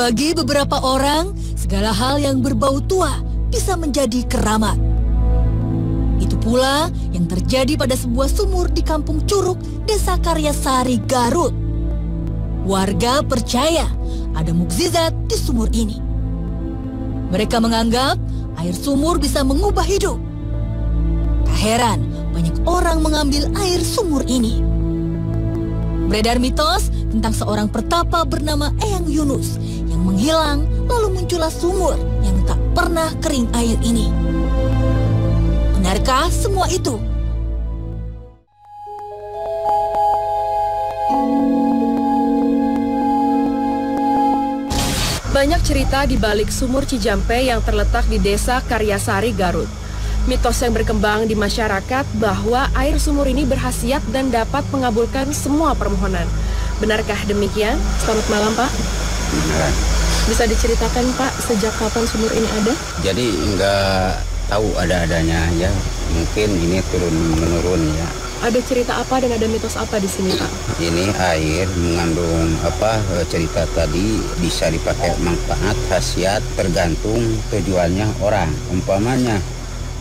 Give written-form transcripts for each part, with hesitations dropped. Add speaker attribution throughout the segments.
Speaker 1: Bagi beberapa orang, segala hal yang berbau tua bisa menjadi keramat. Itu pula yang terjadi pada sebuah sumur di Kampung Curug, Desa Karyasari, Garut. Warga percaya ada mukjizat di sumur ini. Mereka menganggap air sumur bisa mengubah hidup. Tak heran banyak orang mengambil air sumur ini. Beredar mitos tentang seorang pertapa bernama Eyang Yunus yang menghilang, lalu muncullah sumur yang tak pernah kering air ini. Benarkah semua itu?
Speaker 2: Banyak cerita di balik sumur Cijampe yang terletak di Desa Karyasari, Garut. Mitos yang berkembang di masyarakat bahwa air sumur ini berkhasiat dan dapat mengabulkan semua permohonan. Benarkah demikian? Selamat malam, Pak.
Speaker 3: Benar.
Speaker 2: Bisa diceritakan, Pak, sejak kapan sumur ini ada?
Speaker 3: Jadi nggak tahu ada-adanya ya. Mungkin ini turun-menurun ya.
Speaker 2: Ada cerita apa dan ada mitos apa di sini, Pak?
Speaker 3: Ini air mengandung cerita tadi bisa dipakai manfaat, khasiat, tergantung tujuannya orang. Umpamanya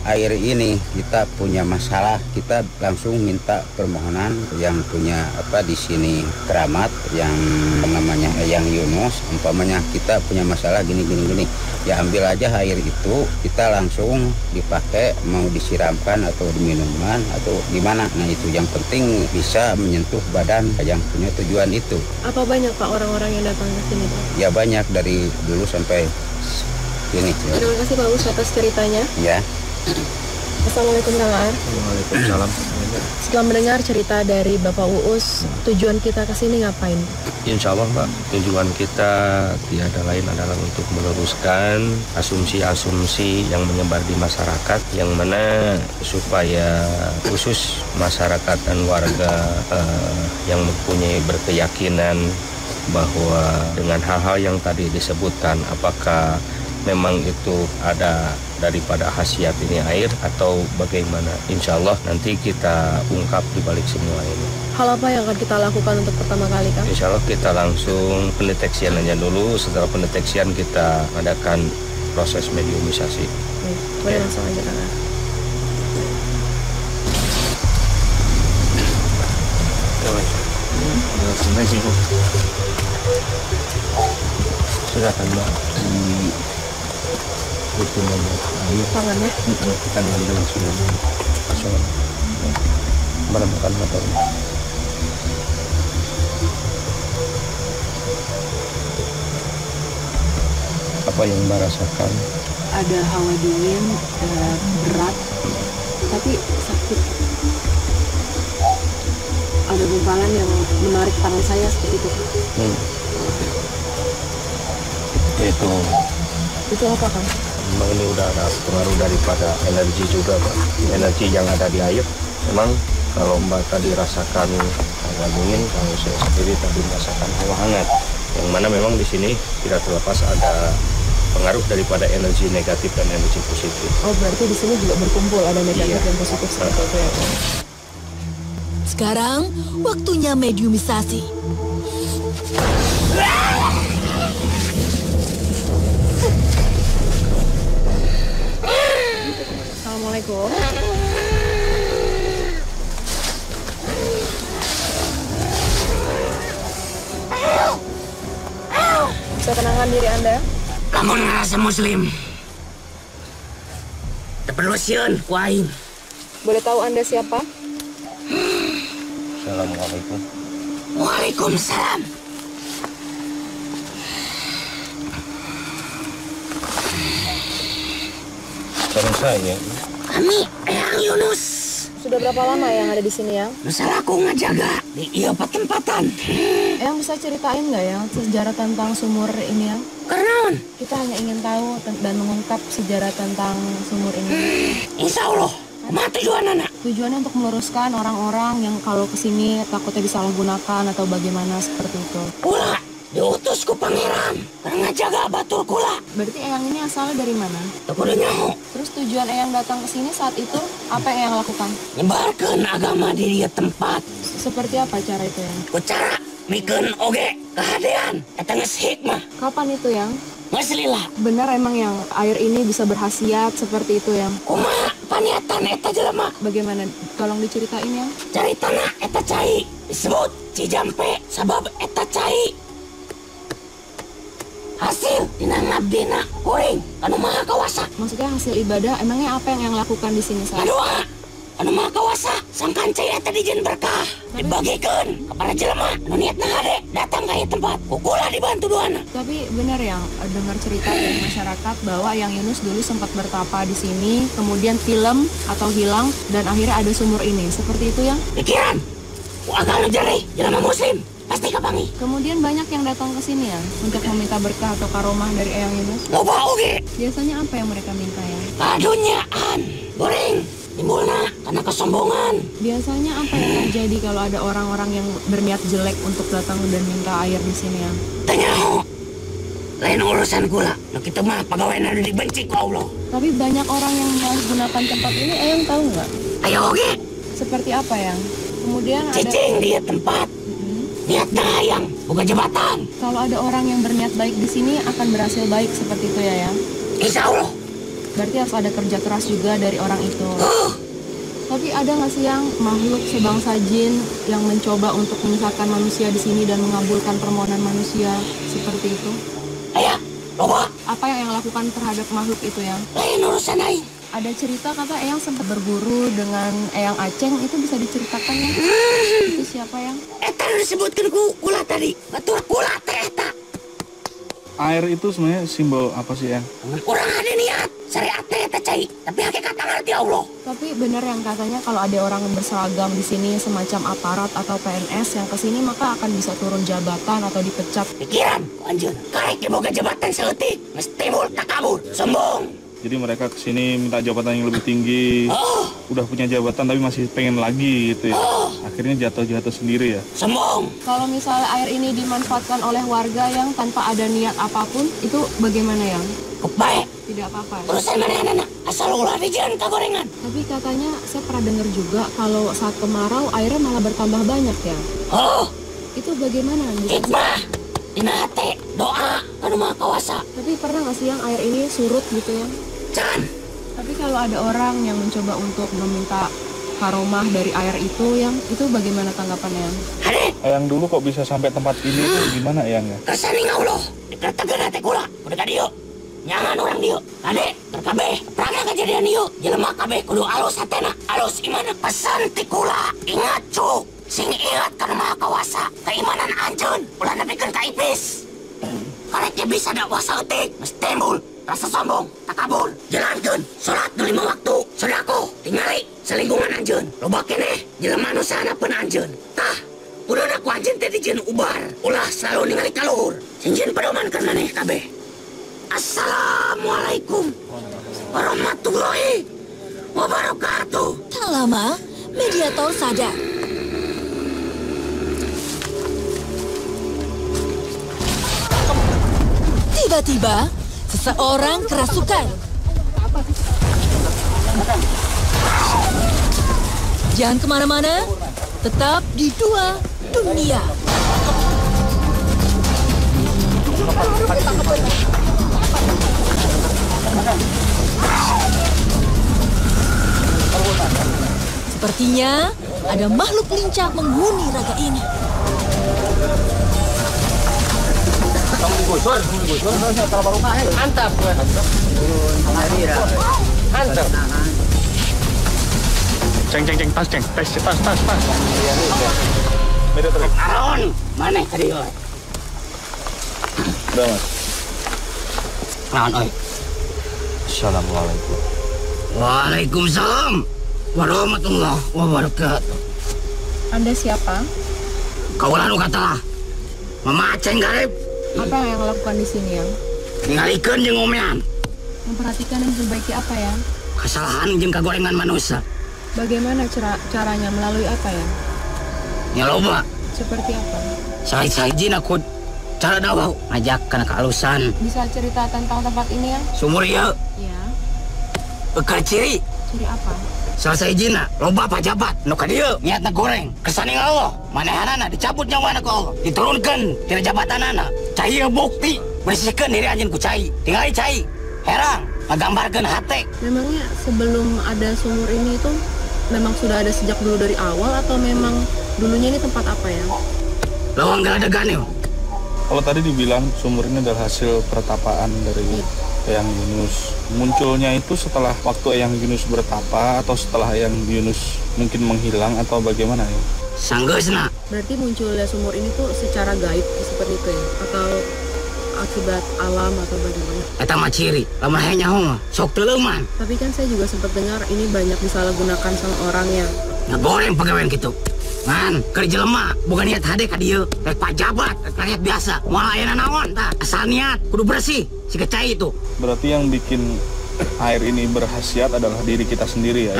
Speaker 3: air ini kita punya masalah, kita langsung minta permohonan yang punya di sini keramat yang namanya Eyang Yunus. Umpamanya kita punya masalah gini, ya ambil aja air itu, kita langsung dipakai, mau disiramkan atau diminuman atau gimana. Nah itu yang penting bisa menyentuh badan yang punya tujuan itu.
Speaker 2: Apa banyak, Pak, orang-orang yang datang ke sini, Pak?
Speaker 3: Ya banyak, dari dulu sampai sini.
Speaker 2: Terima kasih, Pak Us, atas ceritanya.
Speaker 3: Ya.
Speaker 2: Assalamualaikum, Kang Aar.
Speaker 4: Waalaikumsalam.
Speaker 2: Setelah mendengar cerita dari Bapak Uus, tujuan kita ke sini ngapain?
Speaker 4: Insya Allah, Pak, tujuan kita tiada lain adalah untuk meluruskan asumsi-asumsi yang menyebar di masyarakat, yang mana supaya khusus masyarakat dan warga yang mempunyai berkeyakinan bahwa dengan hal-hal yang tadi disebutkan, apakah memang itu ada daripada khasiat ini air atau bagaimana. Insya Allah nanti kita ungkap di balik semua ini.
Speaker 2: Hal apa yang akan kita lakukan untuk pertama kali, Kang?
Speaker 4: Insya Allah kita langsung pendeteksian aja dulu. Setelah pendeteksian kita adakan proses mediumisasi.
Speaker 2: Baik, boleh langsung aja, Kang.
Speaker 4: Sudah kan, Mbak? Itu nomor air.
Speaker 2: Tangannya?
Speaker 4: Kita ambil langsung. Menemukan motornya. Apa yang Mbak rasakan?
Speaker 5: Ada hawa dingin, berat, tapi sakit. Ada gumpalan yang menarik tangan saya seperti itu.
Speaker 4: Itu
Speaker 2: apa, Kang?
Speaker 4: Memang ini udah ada pengaruh daripada energi juga, Pak. Energi yang ada di air. Memang kalau Mbak tadi rasakan hawa dingin, kalau saya sendiri tadi merasakan hawa hangat. Yang mana memang di sini tidak terlepas ada pengaruh daripada energi negatif dan energi positif.
Speaker 2: Oh, berarti di sini juga berkumpul ada negatif dan positif seperti itu ya, Pak?
Speaker 1: Sekarang waktunya mediumisasi.
Speaker 2: Assalamualaikum. Bisa tenangkan diri Anda?
Speaker 6: Kamu ngerasa muslim? Terpelusion, kuaing.
Speaker 2: Boleh tahu Anda siapa?
Speaker 4: Assalamualaikum.
Speaker 6: Waalaikumsalam.
Speaker 4: Saudara saya.
Speaker 6: Kami Eyang Yunus.
Speaker 2: Sudah berapa lama yang ada di sini, Yang?
Speaker 6: Masalah aku ngejaga di iya tempatan.
Speaker 2: Yang bisa ceritain nggak ya sejarah tentang sumur ini, Yang?
Speaker 6: Karena
Speaker 2: kita hanya ingin tahu dan mengungkap sejarah tentang sumur ini.
Speaker 6: Insya Allah. Apa tujuan anak?
Speaker 2: Tujuannya untuk meluruskan orang-orang yang kalau kesini takutnya disalahgunakan atau bagaimana seperti itu.
Speaker 6: Kula diutus ku pangeran karena jaga batur kula.
Speaker 2: Berarti Eyang ini asalnya dari mana?
Speaker 6: Tepuk nyaho.
Speaker 2: Terus tujuan Eyang datang ke sini saat itu apa yang Eyang lakukan?
Speaker 6: Nyebarkan agama di dia tempat.
Speaker 2: Seperti apa cara itu, Yang?
Speaker 6: Ku cara Mikeun oge kehadean eta geus hikmah.
Speaker 5: Kapan itu yang?
Speaker 6: Geus lila.
Speaker 5: Benar emang yang air ini bisa berkhasiat seperti itu yang?
Speaker 6: Kumaha paniatan eta jelema?
Speaker 5: Bagaimana? Tolong diceritain yang?
Speaker 6: Caritana eta cai disebut Cijampe sabab eta cai hasil dina ngabdina kuring anu maha kawasa.
Speaker 5: Maksudnya hasil ibadah, emangnya apa yang lakukan di sini saya?
Speaker 6: Kadua anu maha kawasa sang kancai eta dijieun berkah dibagikeun ka para jelema anu niatna hade datang ka ieu tempat kukula dibantu duana.
Speaker 5: Tapi benar yang dengar cerita dari masyarakat bahwa yang Yunus dulu sempat bertapa di sini, kemudian film atau hilang dan akhirnya ada sumur ini. Seperti itu yang?
Speaker 6: Pikiran agak ngejari jelema muslim pasti kapangi.
Speaker 5: Kemudian banyak yang datang ke sini ya untuk meminta berkah atau karomah dari Eyang Yunus.
Speaker 6: Loba oge.
Speaker 5: Biasanya apa yang mereka minta ya?
Speaker 6: Kadunyaan goreng timbulna karena kesombongan.
Speaker 5: Biasanya apa yang terjadi kalau ada orang-orang yang berniat jelek untuk datang dan minta air di sini ya?
Speaker 6: Tanyaho lain urusan kula. Nu kitu mah pagawean anu dibenci ku Allah.
Speaker 5: Tapi banyak orang yang menggunakan tempat ini, Eyang tahu nggak?
Speaker 6: Ayo oge.
Speaker 5: Seperti apa yang? Kemudian ada
Speaker 6: Cicing dia tempat. Niatna hayang boga jabatan.
Speaker 5: kalau ada orang yang berniat baik di sini akan berhasil baik seperti itu ya yang?
Speaker 6: Insya Allah.
Speaker 5: Berarti harus ada kerja keras juga dari orang itu. Tapi ada nggak sih yang makhluk sebangsa jin yang mencoba untuk menyesatkan manusia di sini dan mengabulkan permohonan manusia seperti itu?
Speaker 6: Aya, loba.
Speaker 5: Apa yang lakukan terhadap makhluk itu yang?
Speaker 6: Lain urusan aing.
Speaker 5: Ada cerita kata Eyang sempat berguru dengan Eyang Aceng, itu bisa diceritakan ya? Itu siapa yang?
Speaker 6: Eta nu disebutkeun ku kula tadi. Batur kula teh eta.
Speaker 7: Air itu sebenarnya simbol apa sih ya?
Speaker 6: Urang ada niat syariat teh eta cai, tapi hakikatna ngarti Allah.
Speaker 5: Tapi benar yang katanya kalau ada orang yang berseragam di sini semacam aparat atau PNS yang kesini maka akan bisa turun jabatan atau dipecat.
Speaker 6: Pikiran ku anjeun, karek ge boga jabatan saeutik, geus timbul takabur, sombong.
Speaker 7: Jadi mereka kesini minta jabatan yang lebih tinggi. Udah punya jabatan tapi masih pengen lagi gitu ya. Akhirnya jatuh-jatuh sendiri ya.
Speaker 6: Sombong.
Speaker 5: Kalau misalnya air ini dimanfaatkan oleh warga yang tanpa ada niat apapun, itu bagaimana yang?
Speaker 6: Baik.
Speaker 5: Tidak apa-apa.
Speaker 6: Urusan mana anak? Asal ulah dijieun ka gorengan.
Speaker 5: Tapi katanya saya pernah dengar juga kalau saat kemarau airnya malah bertambah banyak ya. Itu bagaimana?
Speaker 6: Hikmah. Dina hate, doa, anu maha kawasa.
Speaker 5: Tapi pernah nggak sih yang air ini surut gitu ya?
Speaker 6: Jangan.
Speaker 5: Tapi kalau ada orang yang mencoba untuk meminta karomah dari air itu bagaimana tanggapannya?
Speaker 6: Hade.
Speaker 7: Yang dulu kok bisa sampai tempat ini tuh gimana Eyang ya?
Speaker 6: Kesaning Allah. Dikatakan hati kula. Udah ka dieu. Nyangan orang dieu. Hade, terkabeh. Pernah kejadian dieu. Jelema kabeh kudu alus hatena. Alus imana. Pesan ti kula. Ingat cuk. Sing ingat kana maha kawasa. Keimanan anjeun. Ulah nepikeun ka iblis. Karek bisa dakwah saeutik. Geus timbul. Rasa sombong, takabur, jalankeun, salat nu 5 waktu, sedako, tingali, selingkungan anjeun, loba keneh, jelema nu sahanapeun anjeun. Tah, udahna ku anjeun teh dijieun ubar, ulah selalu ningali ka luhur, sing jieun padomankeun maneh kabeh. Assalamualaikum warahmatullahi wabarakatuh.
Speaker 1: Tak lama, mediator sadar. Tiba-tiba, seseorang kerasukan. Jangan kemana-mana, tetap di Dua Dunia. Sepertinya ada makhluk lincah menghuni raga ini.
Speaker 4: Mantap. Mantap.
Speaker 7: Ceng, tas. Beda terus.
Speaker 6: Aron, maneh tadi oi.
Speaker 7: Udah Mas.
Speaker 6: Naon oi?
Speaker 4: Assalamualaikum.
Speaker 6: Waalaikumsalam warahmatullahi wabarakatuh.
Speaker 5: Anda siapa?
Speaker 6: Kaulah nu katalah. Mama Aceng garib.
Speaker 5: Apa yang lakukan di sini yang?
Speaker 6: Ningalikeun jeung omean.
Speaker 5: Memperhatikan dan memperbaiki apa ya?
Speaker 6: Kesalahan jeung kagorengan manusia.
Speaker 5: Bagaimana caranya melalui apa ya?
Speaker 6: Ya loba.
Speaker 5: Seperti apa?
Speaker 6: Sahiji aku cara dakwah ngajak kana kealusan.
Speaker 5: Bisa cerita tentang tempat ini yang?
Speaker 6: Sumur ieu
Speaker 5: Ya.
Speaker 6: bekal ciri.
Speaker 5: Ciri apa?
Speaker 6: Selesai jina, loba pajabat. Nu ka dieu niatna goreng. Kesaning Allah, manehanana dicabut nyawana ku Allah. Diturunkan tina jabatanana. Cai bukti bersihkeun diri anjeun ku cai. Tingali cai. Herang ngagambarkeun hate.
Speaker 5: Memangnya sebelum ada sumur ini itu memang sudah ada sejak dulu dari awal atau memang dulunya ini tempat apa ya?
Speaker 6: Lawang galadegan yuk.
Speaker 7: Kalau tadi dibilang sumur ini adalah hasil pertapaan dari Eyang Yunus. Munculnya itu setelah waktu Eyang Yunus bertapa atau setelah Eyang Yunus mungkin menghilang atau bagaimana ya?
Speaker 6: Sanggeusna.
Speaker 5: Berarti munculnya sumur ini tuh secara gaib seperti itu ya? Atau akibat alam atau bagaimana?
Speaker 6: Eta mah ciri, lamun hayang nyaho mah sok teu leuman.
Speaker 5: Tapi kan saya juga sempat dengar ini banyak disalahgunakan sama orang yang
Speaker 6: Ngagoreng pagawean kitu. Ngan, keur jelema bukan niat hade ka dieu, rek pajabat, rek rakyat biasa. Moal aya naon tah? Asal niat kudu bersih, si kecai itu.
Speaker 7: Berarti yang bikin air ini berkhasiat adalah diri kita sendiri ya?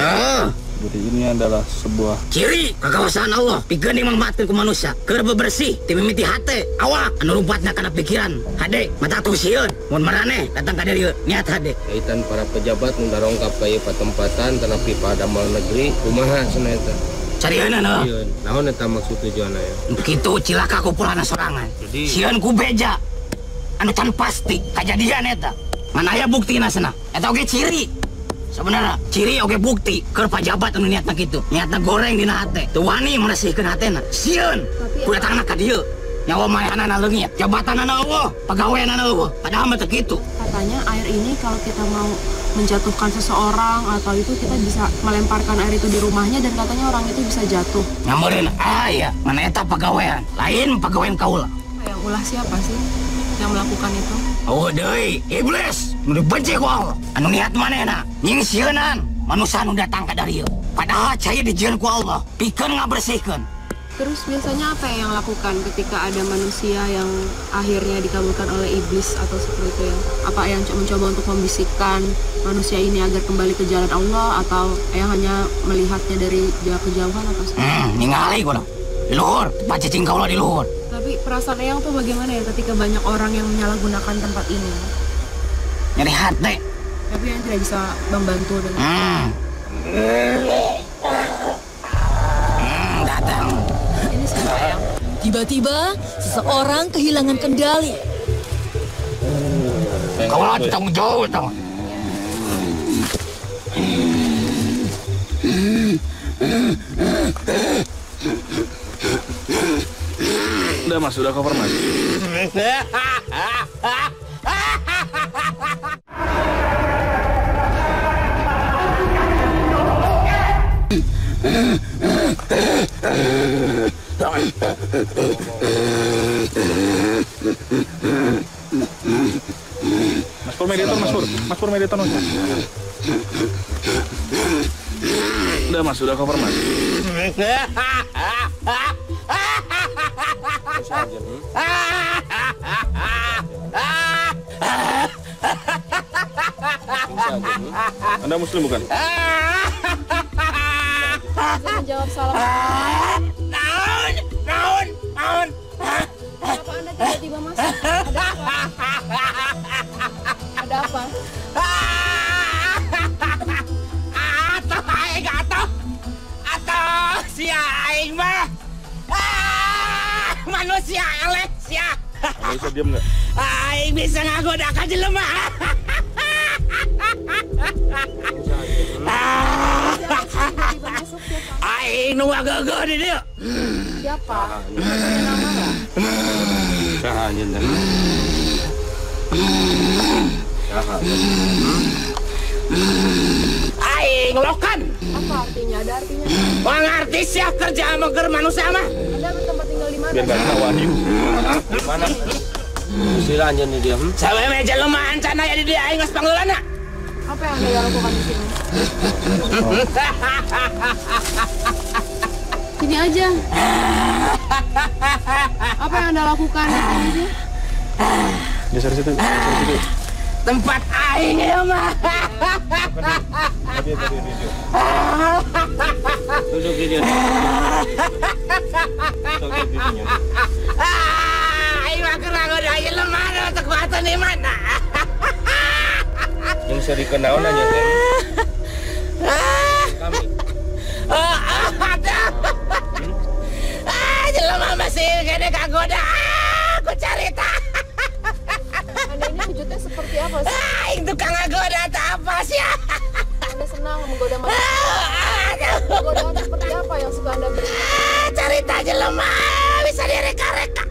Speaker 7: Jadi ini adalah sebuah
Speaker 6: ciri kekuasaan Allah pikeun mangbatkeun ku manusia keur bebersih ti mimiti hate awak anu rumpatna kana pikiran hade mata tuh sieun mun maraneh datang ka dieu niat hade
Speaker 4: Kaitan para pejabat nu darongkap ka ieu patempatan tanapi padamal negeri kumaha cenah eta?
Speaker 6: carieuna no
Speaker 4: Sieun. Naon eta maksud tujuanna ya?
Speaker 6: kitu cilaka kupulana sorangan sieun ku beja anu can pasti kajadian eta ngan aya buktina cenah eta oge ciri. Sebenarnya ciri oge bukti keur pajabat anu niatna kitu niatna goreng dina hate teu wani meresihkeun hatena sieun ku datangna ka dieu nyawa mayanana leungit jabatanana eueuh pagaweanana eueuh padahal mah teu kitu.
Speaker 5: katanya air ini kalau kita mau menjatuhkan seseorang atau itu kita bisa melemparkan air itu di rumahnya dan katanya orang itu bisa jatuh.
Speaker 6: Nyameureun aya mana eta pagawean lain pagawean kaula.
Speaker 5: Yang ulah siapa sih yang melakukan itu?
Speaker 6: Oh deui iblis nu dibenci ku Allah anu niat manehna nyingsieunan manusia anu datang ka dieu padahal cai dijieun ku Allah pikeun ngabersihkeun.
Speaker 5: Terus biasanya apa yang lakukan ketika ada manusia yang akhirnya dikabulkan oleh iblis atau seperti itu ya? Apa yang mencoba untuk membisikkan manusia ini agar kembali ke jalan Allah atau yang hanya melihatnya dari jauh kejauhan apa sih?
Speaker 6: Ningali gua di luhur tempat cicing kaula di luhur.
Speaker 5: Tapi perasaan Eyang tuh bagaimana ya ketika banyak orang yang menyalahgunakan tempat ini?
Speaker 6: Nyeri hati.
Speaker 5: Tapi yang tidak bisa membantu dengan
Speaker 6: datang.
Speaker 5: Ini siapa Eyang?
Speaker 1: Tiba-tiba seseorang kehilangan kendali.
Speaker 6: Kaula tanggung jawab tau.
Speaker 7: udah mas, udah cover mas. Mas Pur mediator, Mas Pur. Mas Pur mediator, Mas. Udah mas, udah cover mas. Anda muslim bukan?
Speaker 5: Bisa menjawab salam.
Speaker 6: Naon.
Speaker 5: Kenapa Anda tiba-tiba masuk? Ada apa?
Speaker 6: Atau si aing mah manusia elek sia.
Speaker 7: Bisa diam nggak?
Speaker 6: Aing bisa ngagoda ka jelema. Aing nu ngageugeun di dieu.
Speaker 5: Siapa? Punya nama nggak?
Speaker 4: Saha anjeun teh? Saha?
Speaker 6: Aing lokan.
Speaker 5: Apa artinya? Ada artinya?
Speaker 6: Wah ngarti sia kerja sama keur manusia mah.
Speaker 5: Anda bertempat tinggal di mana?
Speaker 7: Biar gak kena wahyu.
Speaker 4: Di mana? Sila anjeun di dieu.
Speaker 6: Sawe meja lemaan can aya di dieu aing geus panggeulanna.
Speaker 5: Apa yang Anda lakukan di sini? Sini aja. Apa yang Anda lakukan di sini aja?
Speaker 7: Geser situ, geser situ.
Speaker 6: Tempat aing ya mah.
Speaker 4: Duduk di dieu. Duduk di dieu.
Speaker 6: Aing mah keur ngagoda ieu lemana teu kuatan di mana.
Speaker 4: Yang seri kenaon aja teh. Kami
Speaker 6: ngagoda. Aku cerita.
Speaker 5: Anda ini wujudnya seperti apa sih?
Speaker 6: Aing tukang ngagoda tak apa sih.
Speaker 5: Anda senang menggoda manusia. Godaan seperti apa yang suka Anda beri?
Speaker 6: Cerita aja lemah bisa direka-reka.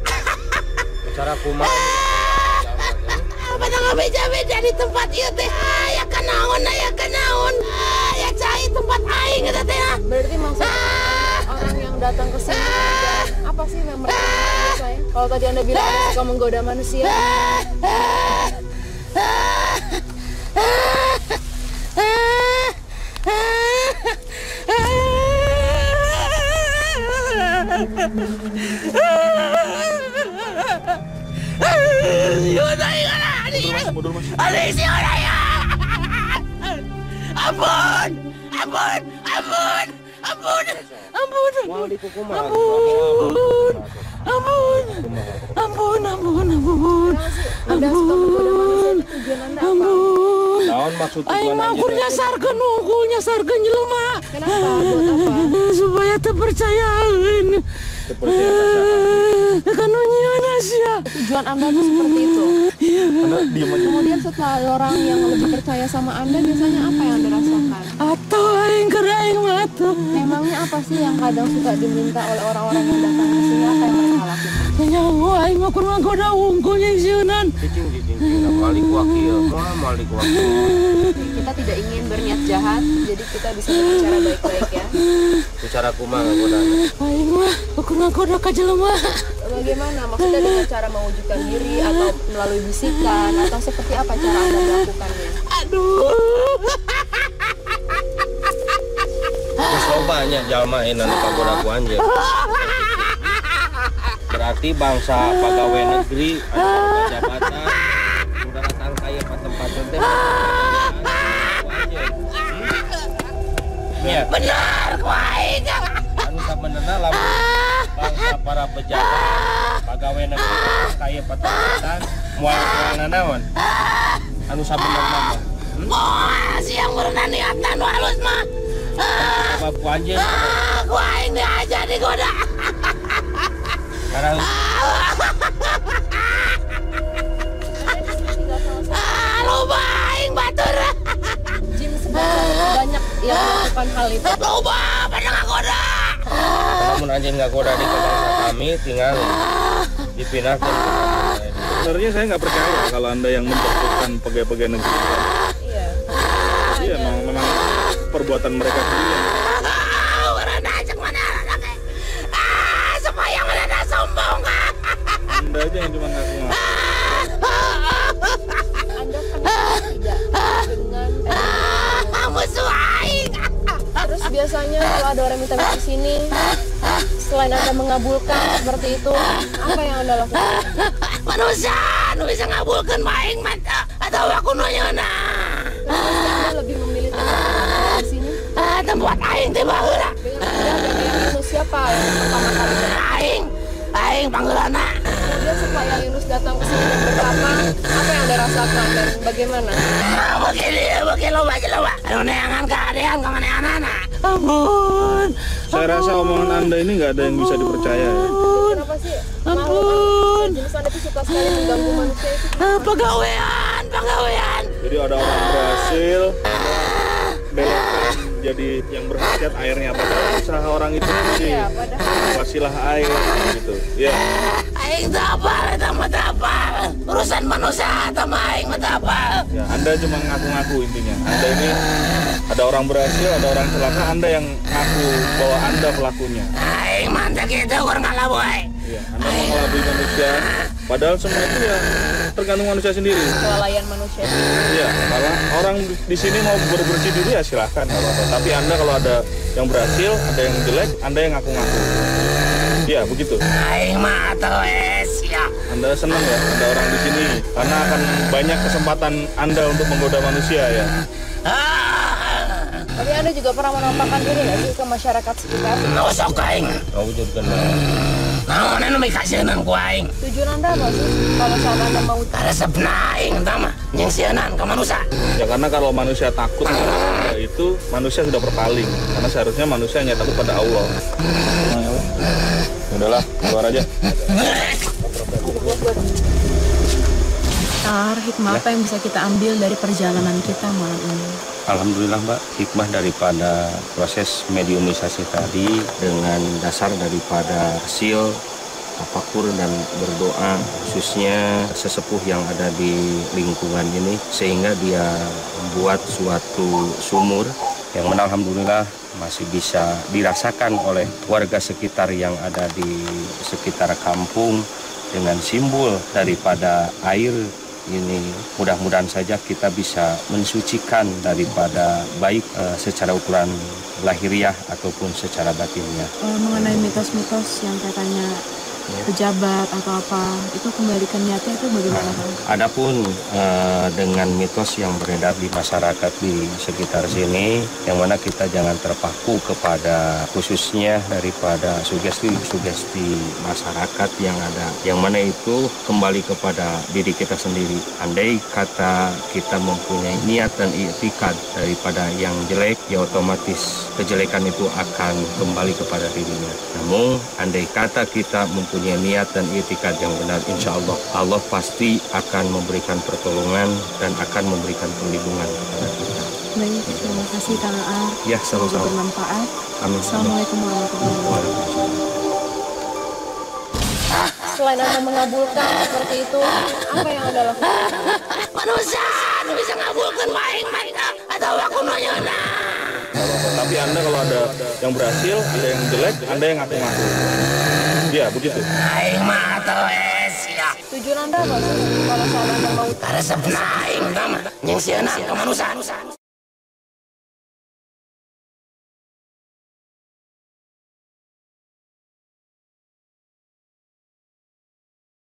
Speaker 4: Cara kumaha
Speaker 6: Apa nggak beda-beda di tempat itu teh? Ya kanaon, ya cai tempat aing eta teh.
Speaker 5: Berarti maksudnya orang yang datang ke sini apa sih yang mereka maksud saya? Kalau tadi Anda bilang Anda suka menggoda manusia.
Speaker 6: Ampun.
Speaker 5: Anda suka menggoda manusia, tujuan Anda apa?
Speaker 4: naon maksud
Speaker 6: Aing mah ukur nyasarkeun unggul nyasarkeun jelema.
Speaker 5: Kenapa? Buat apa?
Speaker 6: Supaya terpercayain. Kanu nyiana sia.
Speaker 5: Tujuan Anda tuh seperti itu.
Speaker 7: Anda diam aja.
Speaker 5: Kemudian setelah ada orang yang lebih percaya sama Anda, biasanya apa yang Anda rasakan?
Speaker 6: Atau aing keur aing mah atuh.
Speaker 5: Memangnya apa sih yang kadang suka diminta oleh orang-orang yang datang ke sini? Apa yang mereka lakukan?
Speaker 6: Nyawa aing mah kurang goda unggul yang sieunan.
Speaker 4: cicing malik wakil malik wakil
Speaker 5: Kita tidak ingin berniat jahat, jadi kita bisa berbicara baik-baik ya.
Speaker 4: bicara kumaha godana
Speaker 6: Aing mah kurang goda ka jelema.
Speaker 5: Bagaimana? Maksudnya dengan cara mewujudkan diri atau melalui bisikan atau seperti apa cara Anda melakukannya?
Speaker 6: Aduh.
Speaker 4: Terus lobanya jalma enak pagoda ku anjeun. Berarti bangsa pegawai negeri ada jabatan udah datang kaya ke tempat teh. Ya,
Speaker 6: Benar ku aing.
Speaker 4: anu sabenerna lamun bangsa para pejabat pegawai negeri kaya ke tempat moal naon? Anu sabenerna mah.
Speaker 6: Moal siang berenang niatan halus mah.
Speaker 4: Apa ku anjeun?
Speaker 6: Ku aing diaja digoda.
Speaker 4: Karena
Speaker 6: Loba aing batur.
Speaker 5: Jim sebenarnya banyak yang melakukan hal itu.
Speaker 6: Loba pada ngagoda.
Speaker 4: namun anjeun ngagoda di bangsa kami tinggal dipindahkan.
Speaker 7: Sebenarnya saya nggak percaya kalau Anda yang menjatuhkan pegawai-pegawai negeri.
Speaker 5: Iya.
Speaker 7: Iya, memang perbuatan mereka sendiri.
Speaker 6: Berenang cek mana anaknya. Supaya mereka sombong.
Speaker 7: Anda aja yang cuma ngaku-ngaku.
Speaker 5: Anda kan tidak dengan
Speaker 6: Musuh aing.
Speaker 5: terus biasanya kalau ada orang minta di sini, selain Anda mengabulkan seperti itu, apa yang Anda lakukan?
Speaker 6: Manusia nu bisa ngabulkeun maing mata atau aku nonyona.
Speaker 5: Pasti Anda lebih memilih tempat di sini.
Speaker 6: Tempat aing teh baheula.
Speaker 5: Dengan Anda yang siapa yang pertama kali datang?
Speaker 6: Aing panggeulana.
Speaker 5: Kemudian setelah yang Yunus datang ke sini dan bertapa, apa yang Anda rasakan dan bagaimana?
Speaker 6: Begini loba. Anu neangan keadaan ka manehanana. Ampun.
Speaker 7: Saya rasa omongan Anda ini nggak ada yang bisa dipercaya. Ya.
Speaker 5: Kenapa sih? Makhluk jenis Anda itu suka sekali mengganggu manusia itu.
Speaker 6: Pegawaian.
Speaker 7: Jadi ada orang berhasil belokkan jadi yang berhasiat airnya, padahal usaha orang itu sih
Speaker 5: Iya, padahal
Speaker 7: wasilah air gitu. Ya.
Speaker 6: Aing tapal eta mah tapal. Urusan manusia sama aing mah tapal.
Speaker 7: Ya, Anda cuma ngaku-ngaku intinya. Anda ini ada orang berhasil, ada orang celaka, Anda yang ngaku bahwa Anda pelakunya.
Speaker 6: Aing mantap gitu kurang ngalah boy.
Speaker 7: Ya, Anda mengelabui manusia, padahal semua itu ya tergantung manusia sendiri.
Speaker 5: kelalaian manusia.
Speaker 7: Iya, kalau orang di sini mau bersih diri ya silahkan, nggak apa-apa. Tapi Anda kalau ada yang berhasil, ada yang jelek, Anda yang ngaku-ngaku. Iya, begitu.
Speaker 6: Aing mah atuh ya.
Speaker 7: Anda senang ya ada orang di sini, karena akan banyak kesempatan Anda untuk menggoda manusia ya.
Speaker 5: Tapi Anda juga pernah menampakkan diri nggak sih ke masyarakat sekitar?
Speaker 6: Nosok aing.
Speaker 4: Wujudkan
Speaker 6: Naon anu mikaseunan ku aing.
Speaker 5: Tujuan Anda apa sih kalau saat Anda mau
Speaker 6: Resepna aing tah mah jeung sieunaan ka manusia.
Speaker 7: Ya karena kalau manusia takut itu manusia sudah berpaling, karena seharusnya manusia hanya takut pada Allah. Udahlah, keluar aja.
Speaker 5: Hikmah apa yang bisa kita ambil dari perjalanan kita malam ini?
Speaker 4: Alhamdulillah Mbak, hikmah daripada proses mediumisasi tadi dengan dasar daripada hasil tafakur dan berdoa khususnya sesepuh yang ada di lingkungan ini sehingga dia membuat suatu sumur yang mana alhamdulillah masih bisa dirasakan oleh warga sekitar yang ada di sekitar kampung dengan simbol daripada air ini. Mudah-mudahan saja kita bisa mensucikan daripada baik secara ukuran lahiriah ataupun secara batinnya.
Speaker 5: Mengenai mitos-mitos yang katanya pejabat atau apa, itu kembali ke niatnya itu bagaimana Kang?
Speaker 4: Adapun dengan mitos yang beredar di masyarakat di sekitar sini, yang mana kita jangan terpaku kepada khususnya daripada sugesti-sugesti masyarakat yang ada, yang mana itu kembali kepada diri kita sendiri. Andai kata kita mempunyai niat dan i'tikad daripada yang jelek, ya otomatis kejelekan itu akan kembali kepada dirinya. Namun andai kata kita mempunyai niat dan i'tikad yang benar, insya Allah Allah pasti akan memberikan pertolongan dan akan memberikan perlindungan kepada kita.
Speaker 5: Baik, terima kasih Kang Aar.
Speaker 4: Ya, sama-sama.
Speaker 5: Bermanfaat.
Speaker 4: Amin.
Speaker 5: Assalamualaikum warahmatullahi wabarakatuh.
Speaker 2: Selain Anda mengabulkan seperti itu, apa yang Anda lakukan?
Speaker 6: Manusia bisa ngabulkan baik-baik atau aku nanya.
Speaker 7: Tapi Anda kalau ada yang berhasil, ada yang jelek, Anda yang ngaku-ngaku. Ya, begitu.
Speaker 6: Aing mah atau ya.
Speaker 2: Tujuan Anda apa sih kalau saat Anda mau
Speaker 6: Karena sebenarnya aing mah yang sieuna ke manusia.